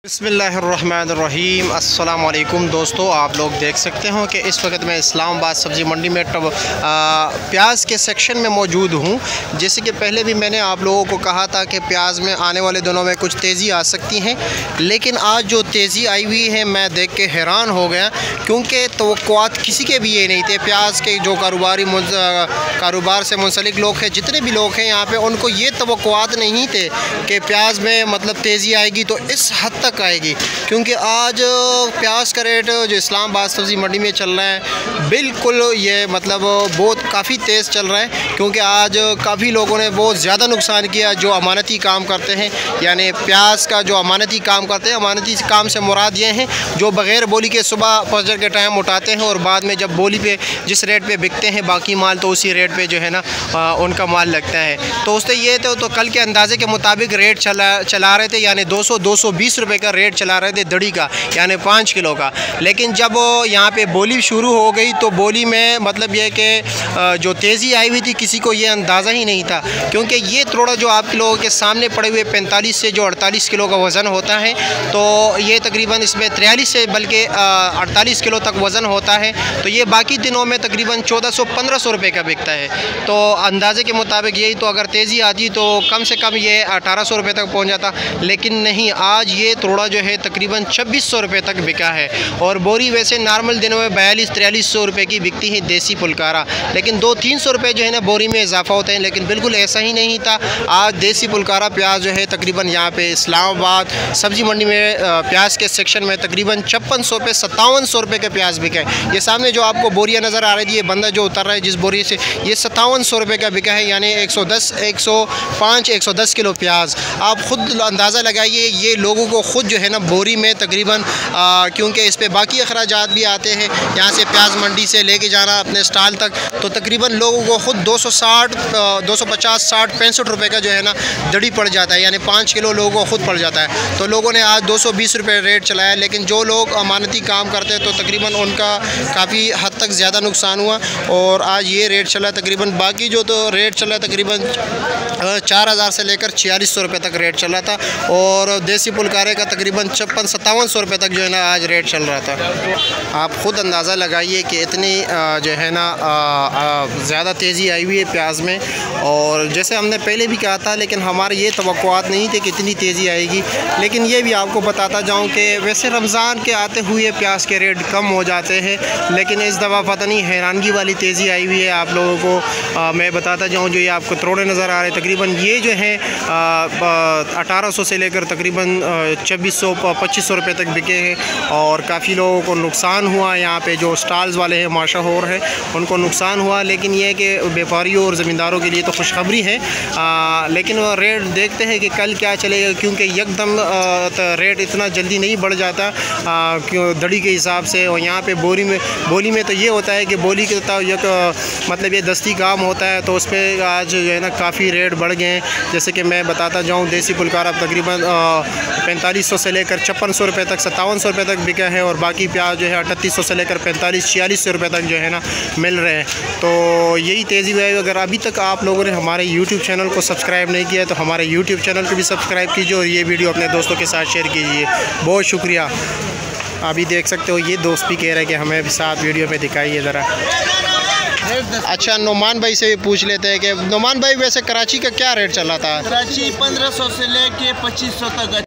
बिस्मिल्लाहिर्रहमानिर्रहीम। अस्सलाम वालेकुम दोस्तों, आप लोग देख सकते हो कि इस वक्त मैं इस्लामाबाद सब्ज़ी मंडी में प्याज के सेक्शन में मौजूद हूँ। जैसे कि पहले भी मैंने आप लोगों को कहा था कि प्याज में आने वाले दिनों में कुछ तेज़ी आ सकती है, लेकिन आज जो तेज़ी आई हुई है मैं देख के हैरान हो गया, क्योंकि तवक्कुआत किसी के भी ये नहीं थे। प्याज के जो कारोबार से मुंसलिक लोग हैं, जितने भी लोग हैं यहाँ पे, उनको ये तवक्कुआत नहीं थे कि प्याज में मतलब तेज़ी आएगी तो इस हद तक आएगी। क्योंकि आज प्याज का रेट जो इस्लामाबाद सब्ज़ी मंडी में चल रहा है, बिल्कुल ये मतलब बहुत काफ़ी तेज़ चल रहा है। क्योंकि आज काफ़ी लोगों ने बहुत ज़्यादा नुकसान किया जो अमानती काम करते हैं, यानी प्याज का जो अमानती काम करते हैं। अमानती काम से मुराद ये हैं जो बग़ैर बोली के सुबह फजर के टाइम उठाते हैं और बाद में जब बोली पे जिस रेट पे बिकते हैं बाकी माल, तो उसी रेट पे जो है ना उनका माल लगता है। तो उससे ये तो कल के अंदाजे के मुताबिक रेट चला रहे थे, यानी 200-220 रुपये का रेट चला रहे थे दड़ी का, यानी 5 किलो का। लेकिन जब यहाँ पे बोली शुरू हो गई तो बोली में मतलब ये कि जो तेज़ी आई हुई थी किसी को ये अंदाज़ा ही नहीं था। क्योंकि ये थोड़ा जो आप लोगों के सामने पड़े हुए 45 से जो 48 किलो का वज़न होता है, तो ये तकरीबन इसमें 43 से बल्कि 48 किलो तक वज़न होता है। तो ये बाकी दिनों में तकरीबन 1400-1500 रुपये का बिकता है। तो अंदाजे के मुताबिक यही, तो अगर तेज़ी आती तो कम से कम ये 1800 रुपये तक पहुँच जाता, लेकिन नहीं, आज ये थोड़ा जो है तकरीबन 2600 रुपये तक बिका है। और बोरी वैसे नॉर्मल दिनों में 42-4300 रुपये की बिकती है देसी पुलकारा, लेकिन 200-300 रुपये जो है ना बोरी में इजाफा होते हैं। लेकिन बिल्कुल ऐसा ही नहीं था। आज देसी पुलकारा प्याज जो है तकरीबन यहाँ पे इस्लामाबाद सब्ज़ी मंडी में प्याज के सेक्शन में तकरीबन 5600 पे 5700 रुपये के प्याज बिका है। ये सामने जो आपको बोरियाँ नज़र आ रही थी, ये बंदा जो उतर रहा है जिस बोरी से, ये 5700 रुपये का बिका है, यानी 110-105-110 किलो प्याज। आप ख़ुद अंदाज़ा लगाइए, ये लोगों को ख़ुद जो है ना बोरी में तकरीबन क्योंकि इस पर बाकी अखराजात भी आते हैं, यहाँ से प्याज मंडी से लेके जाना अपने स्टॉल तक, तो तकरीबन लोगों को ख़ुद 250-60-65 रुपये का जो है ना दड़ी पड़ जाता है, यानी 5 किलो लोगों को ख़ुद पड़ जाता है। तो लोगों ने आज 220 रुपये रेट चलाया, लेकिन जो लोग अमानती काम करते हैं तो तकरीबन उनका काफ़ी हद तक ज़्यादा नुकसान हुआ। और आज ये रेट चला तकरीबन, बाकी जो तो रेट चला तकरीबन 4000 से लेकर 4600 रुपये तक रेट चला था। और देसी पुलकारे का तकरीबन 56-5700 रुपये तक जो है ना आज रेट चल रहा था। आप ख़ुद अंदाज़ा लगाइए कि इतनी जो है ना ज़्यादा तेज़ी आई हुई है प्याज में। और जैसे हमने पहले भी कहा था, लेकिन हमारे ये तवक्कुआत नहीं थे कि इतनी तेज़ी आएगी। लेकिन ये भी आपको बताता जाऊँ कि वैसे रमज़ान के आते हुए प्याज के रेट कम हो जाते हैं, लेकिन इस दफ़ा पता नहीं हैरानगी वाली तेज़ी आई हुई है। आप लोगों को मैं बताता जाऊँ, जो ये आपको तरोड़े नज़र आ रहे हैं, तकरीबन ये जो है 1800 से लेकर तकरीबन 2400-2500 रुपये तक बिके हैं। और काफ़ी लोगों को नुकसान हुआ, यहाँ पे जो स्टॉल्स वाले हैं माशाहोर है उनको नुकसान हुआ। लेकिन ये है कि व्यापारियों और ज़मींदारों के लिए तो खुशखबरी है। लेकिन रेट देखते हैं कि कल क्या चलेगा, क्योंकि एकदम रेट इतना जल्दी नहीं बढ़ जाता क्यों दड़ी के हिसाब से। और यहाँ पे बोली में तो ये होता है कि बोली के मतलब ये दस्ती काम होता है, तो उस पर आज जो है ना काफ़ी रेट बढ़ गए हैं। जैसे कि मैं बताता जाऊँ, देसी पुलकारा तकरीबन 4500 से लेकर 5600 रुपये तक 5700 रुपये तक बिका है। और बाकी प्याज जो है 3800 से लेकर 45-4600 रुपये तक जो है ना मिल रहे हैं। तो यही तेज़ी है। अगर अभी तक आप लोगों ने हमारे YouTube चैनल को सब्सक्राइब नहीं किया है तो हमारे YouTube चैनल को भी सब्सक्राइब कीजिए और ये वीडियो अपने दोस्तों के साथ शेयर कीजिए। बहुत शुक्रिया। अभी देख सकते हो, ये दोस्त भी कह रहे हैं कि हमें भी साथ वीडियो में दिखाइए ज़रा। अच्छा, नुमान भाई से भी पूछ लेते हैं कि नुमान भाई वैसे कराची का क्या रेट चला था? कराची 1500 से लेके 2500 तक।